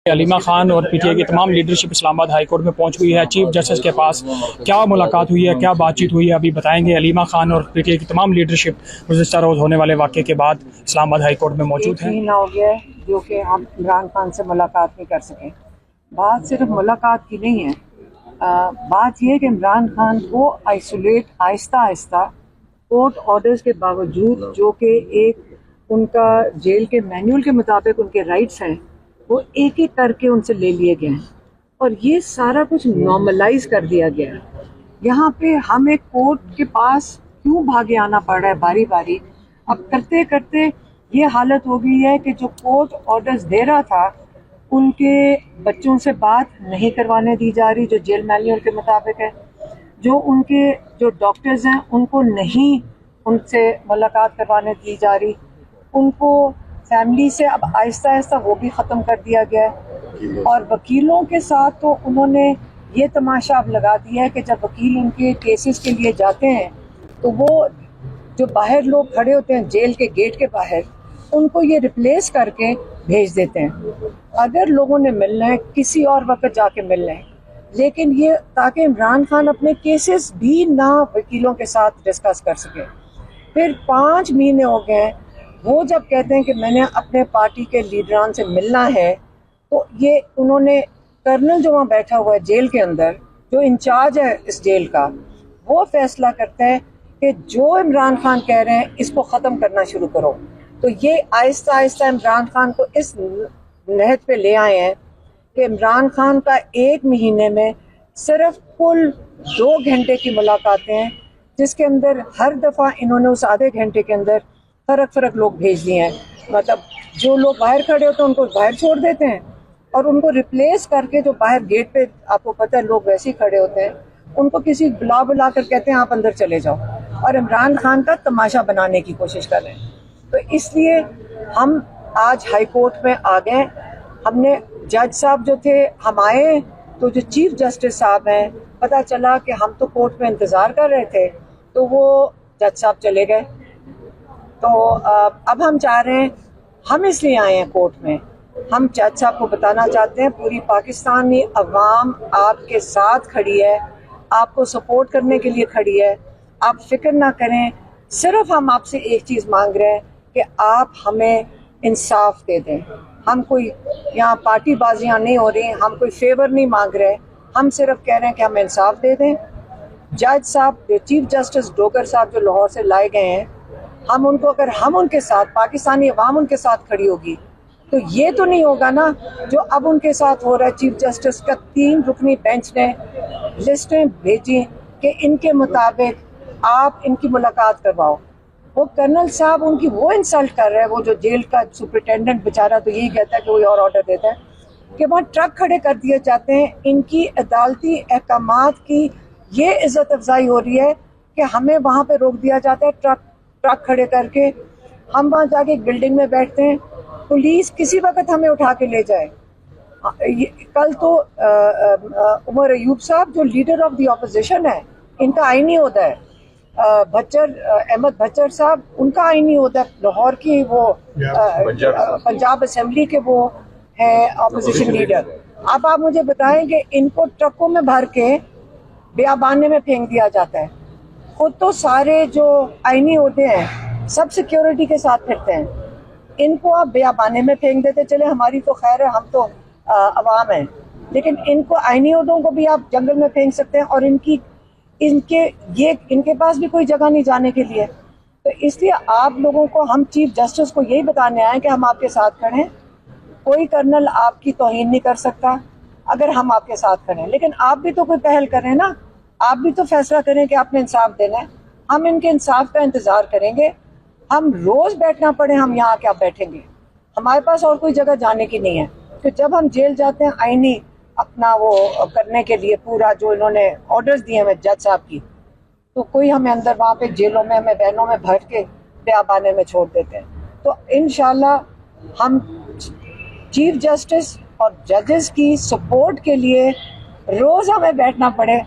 अलीमा खान और पीटीआई की तमाम लीडरशिप इस्लामाबाद हाई कोर्ट में पहुंच हुई है। चीफ जस्टिस के पास क्या मुलाकात हुई है, क्या बातचीत हुई है, अभी बताएंगे। अलीमा खान और पीटीआई की तमाम लीडरशिप गुज़िश्ता रोज़ होने वाले वाक़े के बाद इस्लामाबाद हाई कोर्ट में मौजूद है। महीना हो गया है जो कि हम इमरान खान से मुलाकात नहीं कर सके। बात सिर्फ मुलाकात की नहीं है, बात यह है कि इमरान खान को isolate Aahista Aahista court orders के बावजूद, जो कि एक उनका जेल के मैनुअल के मुताबिक उनके राइट्स हैं, वो एक एक करके उनसे ले लिए गए हैं और ये सारा कुछ नॉर्मलाइज कर दिया गया है। यहाँ पे हम एक कोर्ट के पास क्यों भागे आना पड़ रहा है बारी बारी। अब करते करते ये हालत हो गई है कि जो कोर्ट ऑर्डर्स दे रहा था उनके बच्चों से बात नहीं करवाने दी जा रही जो जेल मैनुअल के मुताबिक है। जो उनके जो डॉक्टर्स हैं उनको नहीं उनसे मुलाकात करवाने दी जा रही। उनको फैमिली से अब आहिस्ता आहिस्ता वो भी ख़त्म कर दिया गया है। और वकीलों के साथ तो उन्होंने ये तमाशा अब लगा दिया है कि जब वकील उनके केसेस के लिए जाते हैं तो वो जो बाहर लोग खड़े होते हैं जेल के गेट के बाहर, उनको ये रिप्लेस करके भेज देते हैं। अगर लोगों ने मिलना है किसी और वक्त जाके मिलना है, लेकिन ये ताकि इमरान खान अपने केसेस भी ना वकीलों के साथ डिस्कस कर सके। फिर 5 महीने हो गए, वो जब कहते हैं कि मैंने अपने पार्टी के लीडरान से मिलना है, तो ये उन्होंने कर्नल जो वहाँ बैठा हुआ है जेल के अंदर, जो इंचार्ज है इस जेल का, वो फैसला करता है कि जो इमरान खान कह रहे हैं इसको ख़त्म करना शुरू करो। तो ये आहिस्ता आहिस्ता इमरान खान को इस नहज पे ले आए हैं कि इमरान खान का 1 महीने में सिर्फ कुल 2 घंटे की मुलाकातें हैं, जिसके अंदर हर दफ़ा इन्होंने उस आधे घंटे के अंदर फ़र्क लोग भेज दिए हैं। मतलब जो लोग बाहर खड़े होते हैं उनको बाहर छोड़ देते हैं और उनको रिप्लेस करके जो बाहर गेट पे, आपको पता है लोग वैसे ही खड़े होते हैं, उनको किसी बुला कर कहते हैं आप अंदर चले जाओ, और इमरान खान का तमाशा बनाने की कोशिश कर रहे हैं। तो इसलिए हम आज हाई कोर्ट में आ गए। हमने जज साहब जो थे, हम आए तो जो चीफ जस्टिस साहब हैं, पता चला कि हम तो कोर्ट में इंतज़ार कर रहे थे, तो वो जज साहब चले गए। तो अब हम चाह रहे हैं, हम इसलिए आए हैं कोर्ट में, हम जज साहब को बताना चाहते हैं पूरी पाकिस्तानी अवाम आपके साथ खड़ी है, आपको सपोर्ट करने के लिए खड़ी है, आप फिक्र ना करें। सिर्फ हम आपसे एक चीज़ मांग रहे हैं कि आप हमें इंसाफ दे दें। हम कोई यहाँ पार्टी बाजियाँ नहीं हो रही, हम कोई फेवर नहीं मांग रहे, हम सिर्फ कह रहे हैं कि हमें इंसाफ दे दें। जज साहब, चीफ जस्टिस डोगर साहब जो लाहौर से लाए गए हैं, हम उनको, अगर हम उनके साथ, पाकिस्तानी अवाम उनके साथ खड़ी होगी, तो ये तो नहीं होगा ना जो अब उनके साथ हो रहा है। चीफ जस्टिस का 3 रुकनी बेंच ने लिस्टें भेजी कि इनके मुताबिक आप इनकी मुलाकात करवाओ। वो कर्नल साहब उनकी वो इंसल्ट कर रहे हैं, वो जो जेल का सुपरिटेंडेंट बेचारा तो यही कहता है कि कोई और ऑर्डर देता है कि वहाँ ट्रक खड़े कर दिए जाते हैं। इनकी अदालती अहकामात की ये इज्जत अफजाई हो रही है कि हमें वहाँ पे रोक दिया जाता है ट्रक खड़े करके। हम वहाँ जाके बिल्डिंग में बैठते हैं, पुलिस किसी वक्त हमें उठा के ले जाए। कल तो उमर अयूब साहब जो लीडर ऑफ द ऑपोजिशन है, इनका आईनी होता है, अहमद भच्चर साहब, उनका आईनी होता है लाहौर की, वो पंजाब असेंबली के वो है ऑपोजिशन लीडर। अब आप मुझे बताएं कि इनको ट्रकों में भर के बियाबाने में फेंक दिया जाता है। खुद तो सारे जो आईनी होते हैं सब सिक्योरिटी के साथ फिरते हैं, इनको आप बियाबाने में फेंक देते। चले हमारी तो खैर है, हम तो अवाम हैं, लेकिन इनको आईनी होदों को भी आप जंगल में फेंक सकते हैं और इनके पास भी कोई जगह नहीं जाने के लिए। तो इसलिए आप लोगों को, हम चीफ जस्टिस को यही बताने आए कि हम आपके साथ खड़े हैं। कोई कर्नल आपकी तौहीन नहीं कर सकता अगर हम आपके साथ खड़े हैं, लेकिन आप भी तो कोई पहल करें ना, आप भी तो फैसला करें कि आपने इंसाफ देना है। हम इनके इंसाफ का इंतज़ार करेंगे। हम रोज़ बैठना पड़े, हम यहाँ क्या बैठेंगे, हमारे पास और कोई जगह जाने की नहीं है। तो जब हम जेल जाते हैं आईनी अपना वो करने के लिए, पूरा जो इन्होंने ऑर्डर्स दिए हैं जज साहब की, तो कोई हमें अंदर वहाँ पे जेलों में, हमें बहनों में भर के बियाबाने में छोड़ देते हैं। तो इंशाल्लाह हम चीफ जस्टिस और जजेस की सपोर्ट के लिए रोज़ हमें बैठना पड़े,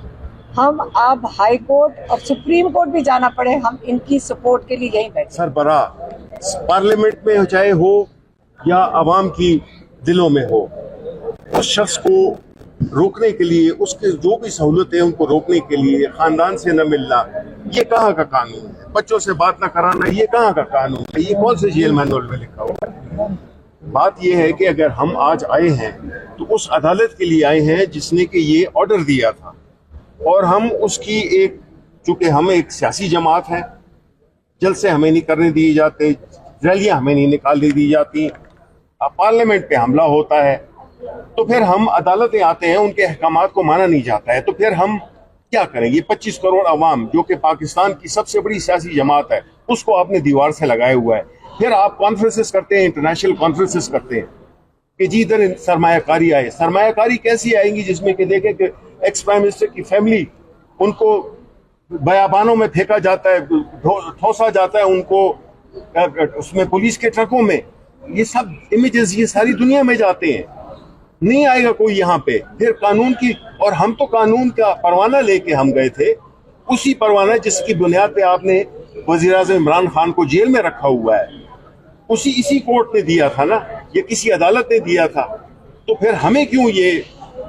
हम अब हाई कोर्ट और सुप्रीम कोर्ट भी जाना पड़े, हम इनकी सपोर्ट के लिए यहीं बैठे। सरबराह पार्लियामेंट में चाहे हो या आवाम की दिलों में हो, उस शख्स को रोकने के लिए, उसके जो भी सहूलतें उनको रोकने के लिए खानदान से न मिलना, ये कहाँ का कानून है? बच्चों से बात न कराना, ये कहाँ का कानून है? ये कौन से जेल मैनुअल में लिखा हुआ है? बात यह है कि अगर हम आज आए हैं तो उस अदालत के लिए आए हैं जिसने कि ये ऑर्डर दिया था, और हम उसकी एक, चूंकि हम एक सियासी जमात है, जलसे हमें नहीं करने दिए जाते, रैलियां हमें नहीं निकालने दी जाती, पार्लियामेंट पे हमला होता है, तो फिर हम अदालतें आते हैं, उनके अहकामात को माना नहीं जाता है, तो फिर हम क्या करेंगे? 25 करोड़ अवाम जो कि पाकिस्तान की सबसे बड़ी सियासी जमात है, उसको आपने दीवार से लगाए हुआ है। फिर आप कॉन्फ्रेंसेस करते हैं, इंटरनेशनल कॉन्फ्रेंसेस करते हैं कि जी इधर सरमायाकारी आए। सरमायाकारी कैसी आएंगी जिसमें कि देखें कि एक्स प्राइम मिनिस्टर की फैमिली, उनको बयाबानों में फेंका जाता है, ठोसा जाता है उनको, उसमें पुलिस के ट्रकों में। ये सब इमेजेस ये सारी दुनिया में जाते हैं, नहीं आएगा कोई यहाँ पे। फिर कानून की, और हम तो कानून का परवाना लेके हम गए थे, उसी परवाना जिसकी बुनियाद पे आपने वज़ीर-ए-आज़म इमरान खान को जेल में रखा हुआ है, इसी कोर्ट ने दिया था ना, ये किसी अदालत ने दिया था। तो फिर हमें क्यों ये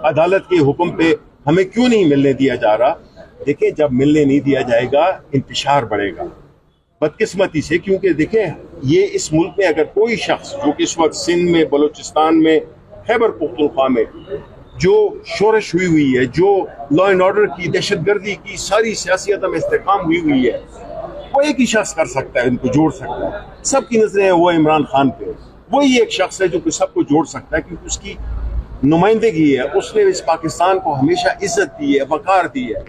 अदालत के हुक्म पे हमें क्यों नहीं मिलने दिया जा रहा? देखिए, जब मिलने नहीं दिया जाएगा इंतशार बढ़ेगा बदकिस्मती से, क्योंकि देखें ये इस मुल्क में अगर कोई शख्स जो कि इस वक्त सिंध में, बलूचिस्तान में, खैबर पख्तूनख्वा में जो शोरश हुई है, जो लॉ एंड ऑर्डर की, दहशतगर्दी की सारी सियासियत में इस्तेकाम हुई है, वो एक ही शख्स कर सकता है, इनको जोड़ सकता है। सबकी नजरें हैं वो इमरान खान पे, वही एक शख्स है जो कि सबको जोड़ सकता है, क्योंकि उसकी नुमाइंदगी है, उसने इस पाकिस्तान को हमेशा इज्जत दी है, वकार दी है।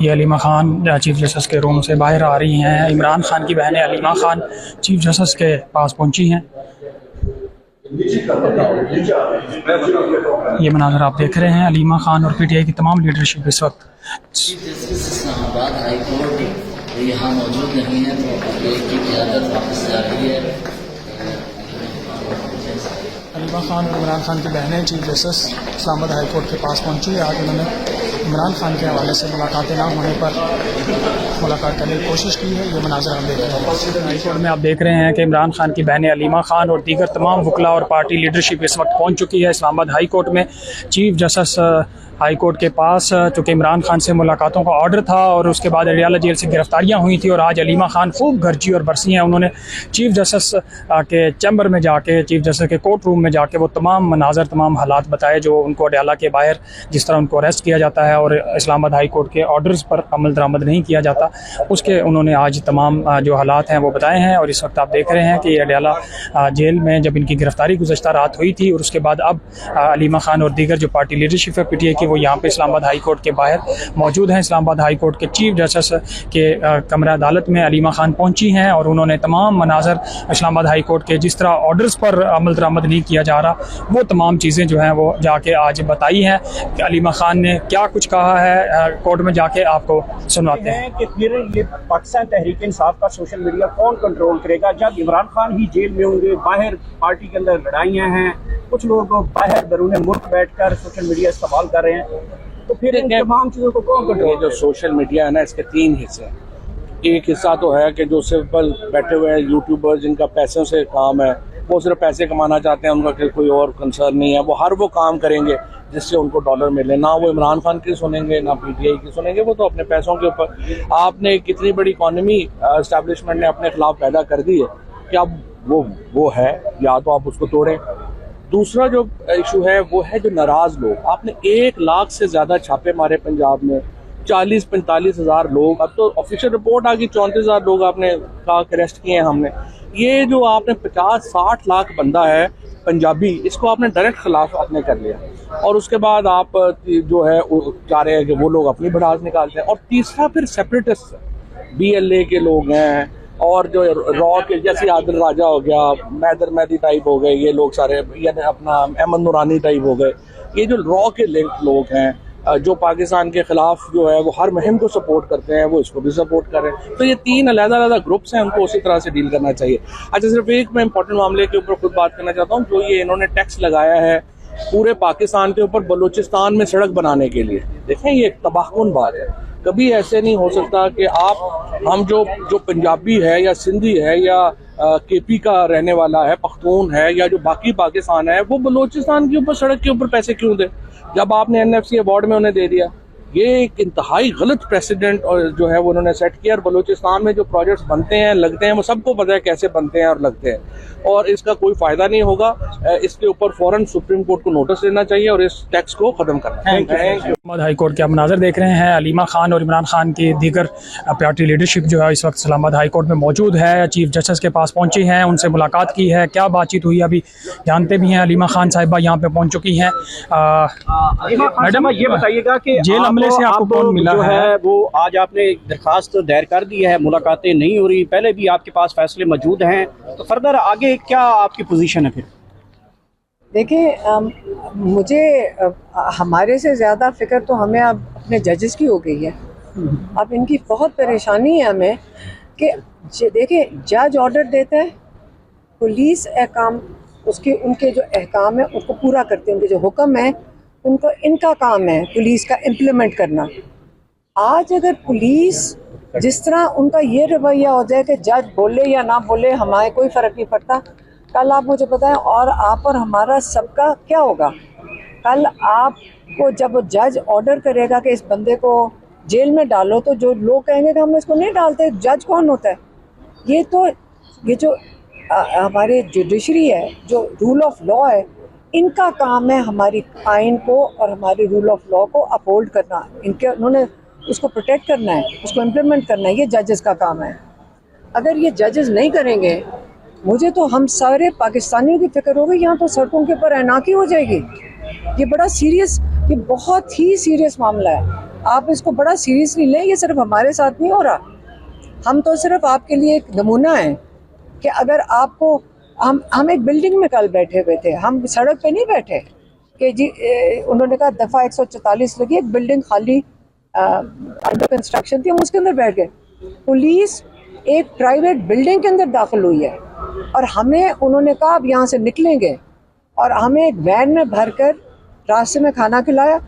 ये अलीमा खान चीफ जस्टिस के रूम से बाहर आ रही हैं। इमरान खान की बहनें अलीमा खान चीफ जस्टिस के पास पहुंची हैं। ये मनाज़र आप देख रहे हैं, अलीमा खान और पीटीआई की तमाम लीडरशिप इस वक्त chief justice Islamabad high court यहाँ मौजूद नहीं है, तो की क़यादत वापस जा रही है। अलीमा खान और इमरान खान की बहनें chief justice Islamabad high court के पास पहुंची है। आज उन्होंने इमरान खान के हवाले से मुलाकातें ना होने पर मुलाकात करने की कोशिश की है। ये मनाज़र हम देख रहे हैं। हाई कोर्ट में आप देख रहे हैं कि इमरान खान की बहनें अलीमा खान और दीगर तमाम वकला और पार्टी लीडरशिप इस वक्त पहुंच चुकी है इस्लामाबाद हाई कोर्ट में। चीफ जस्टिस हाई कोर्ट के पास, चूँकि इमरान खान से मुलाकातों का ऑर्डर था और उसके बाद अडियाला जेल से गिरफ्तारियाँ हुई थी, और आज अलीमा खान खूब गरजी और बरसी हैं। उन्होंने चीफ जस्टिस के चैम्बर में जाके, चीफ जस्टिस के कोर्ट रूम में जाके वो तमाम मनाजर, तमाम हालात बताए जो उनको अडियाला के बाहर जिस तरह उनको अरेस्ट किया जाता है और इस्लामाबाद हाई कोर्ट के ऑर्डर्स पर अमल दरामद नहीं किया जाता, उसके उन्होंने आज तमाम जो हालात हैं वो बताए हैं। और इस वक्त आप देख रहे हैं कि अडियाला जेल में जब इनकी गिरफ्तारी गुज़श्ता रात हुई थी, और उसके बाद अब अलीमा खान और दीगर जो पार्टी लीडरशिप है पीटीआई की, वो यहाँ पे इस्लामाबाद हाई कोर्ट के बाहर मौजूद हैं। इस्लामाबाद हाई कोर्ट के चीफ जस्टिस के कमरा अदालत में अलीमा खान पहुंची हैं और उन्होंने तमाम मनाजर इस्लामाबाद हाई कोर्ट के जिस तरह ऑर्डर्स पर अमल दरामद नहीं किया जा रहा, वो तमाम चीज़ें जो हैं वो जाके आज बताई हैं कि अलीमा खान ने क्या कुछ कहा है। कोर्ट में जाके आपको सुनाते हैं कि फिर ये पाकिस्तान तहरीक इंसाफ का सोशल मीडिया कौन कंट्रोल करेगा जब इमरान खान ही जेल में होंगे, बाहर पार्टी के अंदर लड़ाइयाँ हैं, कुछ लोग बाहर बैरून मुल्क बैठकर सोशल मीडिया इस्तेमाल कर रहे हैं, तो फिर इन तमाम चीज़ों को कौन कंट्रोल? जो सोशल मीडिया है ना, इसके 3 हिस्से हैं। एक हिस्सा तो है कि जो सिंपल बैठे हुए हैं यूट्यूबर्स, जिनका पैसों से काम है, वो सिर्फ पैसे कमाना चाहते हैं, उनका कोई और कंसर्न नहीं है, वो हर वो काम करेंगे जिससे उनको डॉलर मिले। ना वो इमरान खान की सुनेंगे, ना पीटीआई की सुनेंगे, वो तो अपने पैसों के ऊपर। आपने कितनी बड़ी इकॉनमी एस्टेब्लिशमेंट ने अपने खिलाफ पैदा कर दी है कि अब वो है, या तो आप उसको तोड़ें। दूसरा जो इशू है वो है जो नाराज़ लोग। आपने 1 लाख से ज़्यादा छापे मारे पंजाब में, 40-45 हज़ार लोग, अब तो ऑफिशियल रिपोर्ट आ गई 34,000 लोग आपने कहा कि अरेस्ट किए हैं हमने। ये जो आपने 50-60 लाख बंदा है पंजाबी, इसको आपने डायरेक्ट खिलाफ आपने कर लिया, और उसके बाद आप जो है चाह रहे हैं कि वो लोग अपनी भड़ास निकालते हैं। और तीसरा फिर सेपरेटिस्ट BLA के लोग हैं, और जो रॉ के जैसे आदिल राजा हो गया, मैदर मैदी टाइप हो गए, ये लोग सारे, यानी अपना अहमद नूरानी टाइप हो गए, ये जो रॉ के लिंक लोग हैं जो पाकिस्तान के खिलाफ जो है वो हर मुहिम को सपोर्ट करते हैं, वो इसको भी सपोर्ट कर रहे हैं। तो ये 3 अलग-अलग ग्रुप्स हैं, उनको उसी तरह से डील करना चाहिए। अच्छा, सिर्फ एक मैं इंपॉर्टेंट मामले के ऊपर खुद बात करना चाहता हूँ, जो ये इन्होंने टैक्स लगाया है पूरे पाकिस्तान के ऊपर बलूचिस्तान में सड़क बनाने के लिए। देखें, ये एक तबाहकुन बात है। कभी ऐसे नहीं हो सकता कि हम जो पंजाबी है या सिंधी है या केपी का रहने वाला है, पख्तून है या जो बाकी पाकिस्तान है, वो बलूचिस्तान के ऊपर सड़क के ऊपर पैसे क्यों दे जब आपने NFC अवार्ड में उन्हें दे दिया? ये एक इंतहाई गलत प्रेसिडेंट और जो है वो उन्होंने सेट किया। और बलूचिस्तान में जो प्रोजेक्ट्स बनते हैं लगते हैं वो सबको पता है कैसे बनते हैं और लगते हैं, और इसका कोई फ़ायदा नहीं होगा। इसके ऊपर फ़ौरन सुप्रीम कोर्ट को नोटिस देना चाहिए और इस टैक्स को ख़त्म करना चाहिए। इस्लामाबाद हाई कोर्ट के आप मनाज़र देख रहे हैं। अलीमा खान और इमरान खान की दीगर पार्टी लीडरशिप जो है इस वक्त इस्लामाबाद हाई कोर्ट में मौजूद है। चीफ जस्टिस के पास पहुंची हैं, उनसे मुलाकात की है, क्या बातचीत हुई अभी जानते भी हैं। अलीमा खान साहिबा यहाँ पे पहुँच चुकी हैं। मैडम ये बताइएगा कि जेल हमले से आपको कौन मिला जो है वो आज आपने दरखास्त दायर कर दी है, मुलाकातें नहीं हो रही, पहले भी आपके पास फैसले मौजूद हैं, तो फर्दर आगे क्या आपकी पोजीशन है? फिर देखिए मुझे हमारे से ज़्यादा फिक्र तो हमें अब अपने जजेस की हो गई है। अब इनकी बहुत परेशानी है हमें कि देखिए जज ऑर्डर देता है, पुलिस अहकाम उसके उनके जो अहकाम है उनको पूरा करते हैं, उनके जो हुक्म है उनको इनका काम है पुलिस का इम्प्लीमेंट करना। आज अगर पुलिस जिस तरह उनका ये रवैया हो जाए कि जज बोले या ना बोले हमारे कोई फ़र्क नहीं पड़ता, कल आप मुझे बताएं और आप और हमारा सबका क्या होगा? कल आपको जब जज ऑर्डर करेगा कि इस बंदे को जेल में डालो, तो जो लोग कहेंगे कि हम इसको नहीं डालते, जज कौन होता है? ये जो हमारे जुडिशरी है, जो रूल ऑफ लॉ है, इनका काम है हमारी आइन को और हमारे रूल ऑफ लॉ को अपहोल्ड करना। उन्होंने उसको प्रोटेक्ट करना है, उसको इम्प्लीमेंट करना है, ये जजेस का काम है। अगर ये जजेस नहीं करेंगे, मुझे तो हम सारे पाकिस्तानियों की फिक्र होगी, यहाँ तो सड़कों के ऊपर ऐनाकी हो जाएगी। ये बड़ा सीरियस, ये बहुत ही सीरियस मामला है, आप इसको बड़ा सीरियसली लें। ये सिर्फ हमारे साथ नहीं हो रहा, हम तो सिर्फ आपके लिए एक नमूना है कि अगर आपको हम एक बिल्डिंग में कल बैठे हुए थे, हम सड़क पे नहीं बैठे कि जी उन्होंने कहा दफ़ा 144 लगी, एक बिल्डिंग खाली अंडर कंस्ट्रक्शन थी, हम उसके अंदर बैठ गए। पुलिस एक प्राइवेट बिल्डिंग के अंदर दाखिल हुई है और हमें उन्होंने कहा अब यहाँ से निकलेंगे, और हमें एक वैन में भरकर रास्ते में खाना खिलाया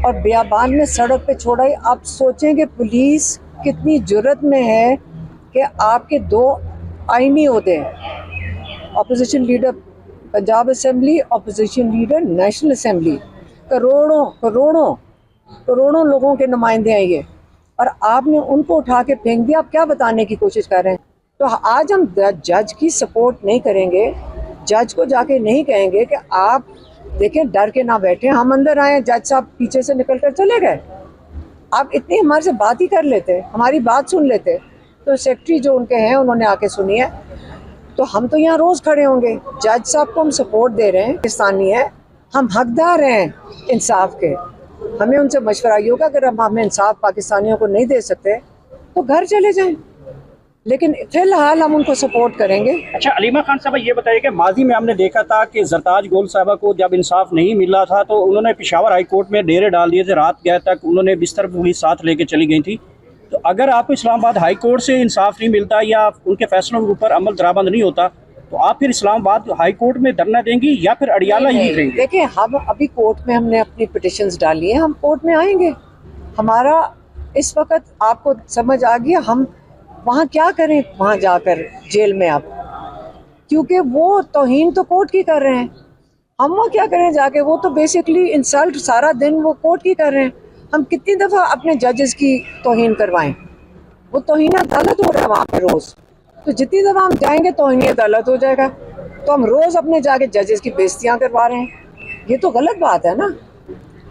और बियाबान में सड़क पे छोड़ा। आप सोचें कि पुलिस कितनी जुर्रत में है कि आपके दो आईनी होते हैं, opposition leader Punjab assembly, opposition leader national assembly, करोड़ों लोगों के नुमाइंदे हैं ये, और आपने उनको उठा के फेंक दिया। आप क्या बताने की कोशिश कर रहे हैं? तो आज हम जज की सपोर्ट नहीं करेंगे, जज को जाके नहीं कहेंगे कि आप देखें डर के ना बैठे, हम अंदर आए, जज साहब पीछे से निकल कर चले गए। आप इतनी हमारे से बात ही कर लेते, हमारी बात सुन लेते, तो सेक्रेटरी जो उनके हैं उन्होंने आके सुनी है, तो हम तो यहाँ रोज़ खड़े होंगे। जज साहब को हम सपोर्ट दे रहे हैं, पाकिस्तानी है, हम हकदार हैं इंसाफ के, हमें उनसे मशवरा ये होगा अगर हमें इंसाफ पाकिस्तानियों को नहीं दे सकते तो घर चले जाएं, लेकिन फिलहाल हम उनको सपोर्ट करेंगे। अच्छा अलीमा खान साहब ये बताइए कि माजी में हमने देखा था कि जरताज गोल साहबा को जब इंसाफ नहीं मिला था तो उन्होंने पेशावर हाई कोर्ट में डेरे डाल दिए थे, रात गए तक उन्होंने बिस्तर पुलिस साथ लेके चली गई थी। तो अगर आपको इस्लामाबाद हाई कोर्ट से इंसाफ नहीं मिलता या उनके फैसलों के ऊपर अमल दराबंद नहीं होता, तो आप फिर इस्लामाबाद हाई कोर्ट में धरना देंगी या फिर अडियाला ही रहेंगे? देखिए हम अभी कोर्ट में हमने अपनी पिटिशंस डाली हैं, हम कोर्ट में आएंगे। हमारा इस वक्त आपको समझ आ गया हम वहाँ क्या करें, वहाँ जाकर जेल में आप, क्योंकि वो तौहीन तो कोर्ट की कर रहे हैं, हम वो क्या करें जाके, वो तो बेसिकली इंसल्ट सारा दिन वो कोर्ट की कर रहे हैं। हम कितनी दफ़ा अपने जजेस की तौहीन करवाएं, वो तौहीन अदालत हो रहा है वहाँ पे रोज़, तो जितनी दफ़ा हम जाएंगे तौहीन अदालत हो जाएगा। तो हम रोज़ अपने जाके जजेस की बेइज्जतियाँ करवा रहे हैं, ये तो गलत बात है ना।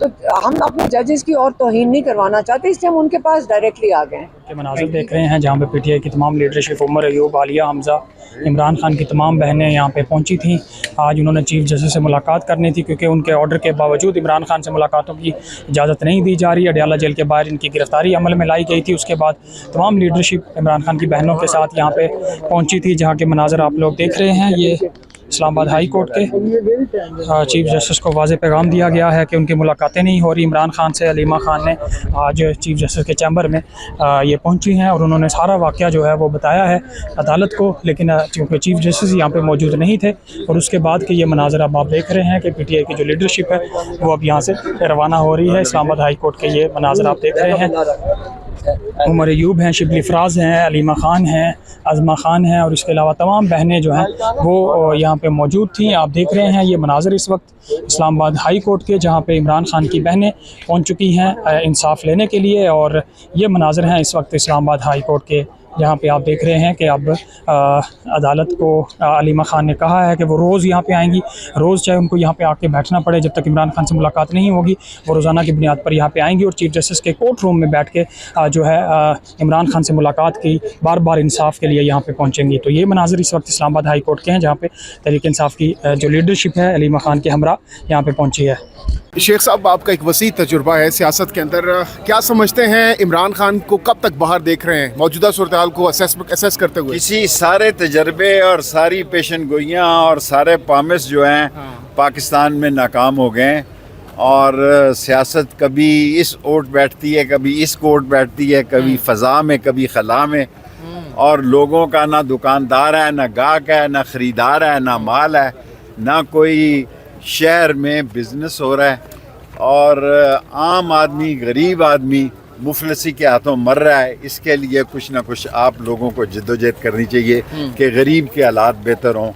तो हम अपने जजेस की और तौहीन नहीं करवाना चाहते, इसलिए हम उनके पास डायरेक्टली आ गए हैं। के मनाज़िर देख रहे हैं जहाँ पे PTI की तमाम लीडरशिप, उमर अयूब, आलिया हमज़ा, इमरान खान की तमाम बहनें यहाँ पे पहुँची थी। आज उन्होंने चीफ जस्टिस से मुलाकात करनी थी, क्योंकि उनके ऑर्डर के बावजूद इमरान खान से मुलाकातों की इजाज़त नहीं दी जा रही। अडियाला जेल के बाहर इनकी गिरफ्तारी अमल में लाई गई थी। उसके बाद तमाम लीडरशिप इमरान खान की बहनों के साथ यहाँ पे पहुँची थी, जहाँ के मनाज़र आप लोग देख रहे हैं। ये इस्लामाबाद हाई कोर्ट के चीफ जस्टिस को वाज़ेह पैगाम दिया गया है कि उनकी मुलाकातें नहीं हो रही इमरान खान से। अलीमा खान ने आज चीफ जस्टिस के चैम्बर में ये पहुंची हैं और उन्होंने सारा वाक़या जो है वो बताया है अदालत को, लेकिन चूँकि चीफ जस्टिस यहाँ पे मौजूद नहीं थे और उसके बाद के ये मनाज़र अब आप देख रहे हैं कि PTI की जो लीडरशिप है वो अब यहाँ से रवाना हो रही है। इस्लामाबाद हाई कोर्ट के ये मनाज़र आप देख रहे हैं। उमर अयूब हैं, शिबली फराज हैं, अलीमा ख़ान हैं, अज़मा ख़ान हैं और इसके अलावा तमाम बहनें जो हैं वो यहाँ पे मौजूद थीं। आप देख रहे हैं ये मनाज़र इस वक्त इस्लामाबाद हाई कोर्ट के, जहाँ पे इमरान ख़ान की बहनें पहुँच चुकी हैं इंसाफ लेने के लिए। और ये मनाज़र हैं इस वक्त इस्लामाबाद हाई कोर्ट के, जहाँ पे आप देख रहे हैं कि अब अदालत को अलीमा ख़ान ने कहा है कि वो रोज़ यहाँ पे आएंगी, रोज़ चाहे उनको यहाँ पे आके बैठना पड़े, जब तक इमरान ख़ान से मुलाकात नहीं होगी वो रोज़ाना की बुनियाद पर यहाँ पे आएंगी और चीफ जस्टिस के कोर्ट रूम में बैठ के जो है इमरान ख़ान से मुलाकात की बार बार इंसाफ के लिए यहाँ पे पहुँचेंगी। तो ये मनाज़र इस वक्त इस्लामाबाद हाई कोर्ट के हैं, जहाँ पे तहरीक इंसाफ की जो लीडरशिप है अलीमा ख़ान के हमरा यहाँ पे पहुँची है। शेख साहब, आपका एक वसी तजुर्बा है सियासत के अंदर, क्या समझते हैं इमरान खान को कब तक बाहर देख रहे हैं मौजूदा सूरत हाल को असेस करते हुए? इसी सारे तजर्बे और सारी पेशन गोइयाँ और सारे पामिस जो हैं पाकिस्तान में नाकाम हो गए और सियासत कभी इस ओट बैठती है, कभी इस कोट बैठती है, कभी फ़ज़ा में, कभी खला में, और लोगों का ना दुकानदार है, ना गाहक है, ना ख़रीदार है, ना माल है, ना कोई शहर में बिज़नेस हो रहा है और आम आदमी, गरीब आदमी मुफलसी के हाथों मर रहा है। इसके लिए कुछ ना कुछ आप लोगों को जद्दोजहद करनी चाहिए कि गरीब के हालात बेहतर हों,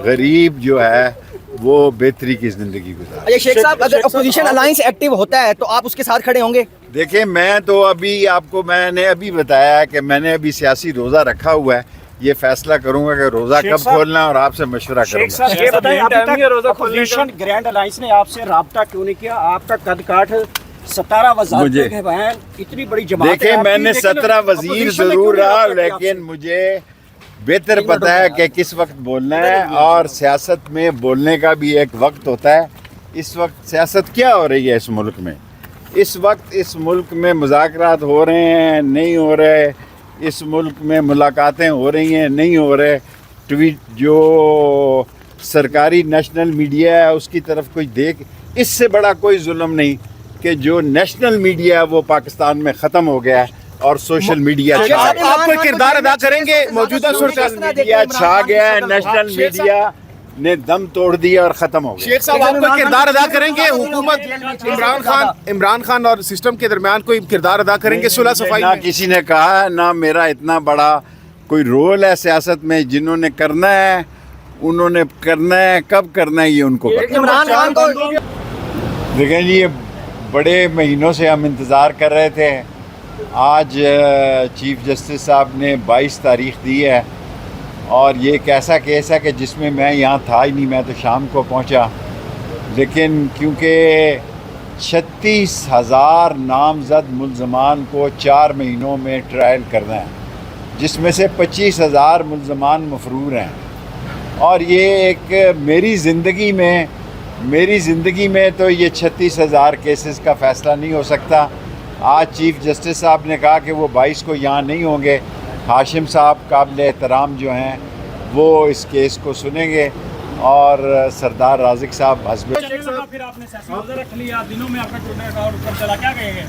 गरीब जो है वो बेहतरी की ज़िंदगी गुजारे। अच्छा शेख साहब, अगर अपोजिशन अलायंस एक्टिव होता है तो आप उसके साथ खड़े होंगे? देखिए, मैं तो अभी आपको मैंने अभी बताया कि मैंने अभी सियासी रोज़ा रखा हुआ है, ये फैसला करूंगा कि रोज़ा कब खोलना है और आपसे मशवरा करूंगा। ये बताएं, अभी तक अपोजिशन ग्रैंड अलायंस ने आपसे राब्ता क्यों नहीं किया? आपका कद काठ 17 वज़ारत के बयान, इतनी बड़ी जमात। देखिए, मैंने 17 वजीर जरूर रहा, लेकिन मुझे बेहतर पता है कि किस वक्त बोलना है और सियासत में बोलने का भी एक वक्त होता है। इस वक्त सियासत क्या हो रही है इस मुल्क में? इस वक्त इस मुल्क में मुज़ाकरात हो रहे हैं, नहीं हो रहे, इस मुल्क में मुलाकातें हो रही हैं, नहीं हो रहे, ट्वीट जो सरकारी नेशनल मीडिया है उसकी तरफ कोई देख, इससे बड़ा कोई जुल्म नहीं कि जो नेशनल मीडिया है वो पाकिस्तान में ख़त्म हो गया है और सोशल मीडिया छा आप कोई किरदार अदा करेंगे मौजूदा सूरत हाल? मीडिया छा गया है, नेशनल मीडिया ने दम तोड़ दिया और ख़त्म हो गया। शेख साहब, आप कोई किरदार अदा करेंगे हुकूमत इमरान खान और सिस्टम के दरमियान कोई किरदार अदा करेंगे सुलह सफाई ना में? किसी ने कहा है, ना मेरा इतना बड़ा कोई रोल है सियासत में। जिन्होंने करना है उन्होंने करना है, कब करना है ये उनको पता। इमरान खान को देखें जी, ये बड़े महीनों से हम इंतज़ार कर रहे थे। आज चीफ जस्टिस साहब ने 22 तारीख दी है और ये एक ऐसा केस है कि जिसमें मैं यहाँ था ही नहीं, मैं तो शाम को पहुँचा, लेकिन क्योंकि 36,000 नामजद मुल्ज़मान को 4 महीनों में ट्रायल करना है, जिसमें से 25,000 मुल्ज़मान मफरूर हैं, और ये एक मेरी ज़िंदगी में तो ये 36,000 केसेस का फ़ैसला नहीं हो सकता। आज चीफ जस्टिस साहब ने कहा कि वो 22 को यहाँ नहीं होंगे। हाशिम साहब काबिल एहतराम जो हैं वो इस केस को सुनेंगे और सरदार राज़िक साहब हस्बैंड। फिर आपने रख लिया, दिनों में आपका टूटने का और ऊपर चला, क्या कहेंगे?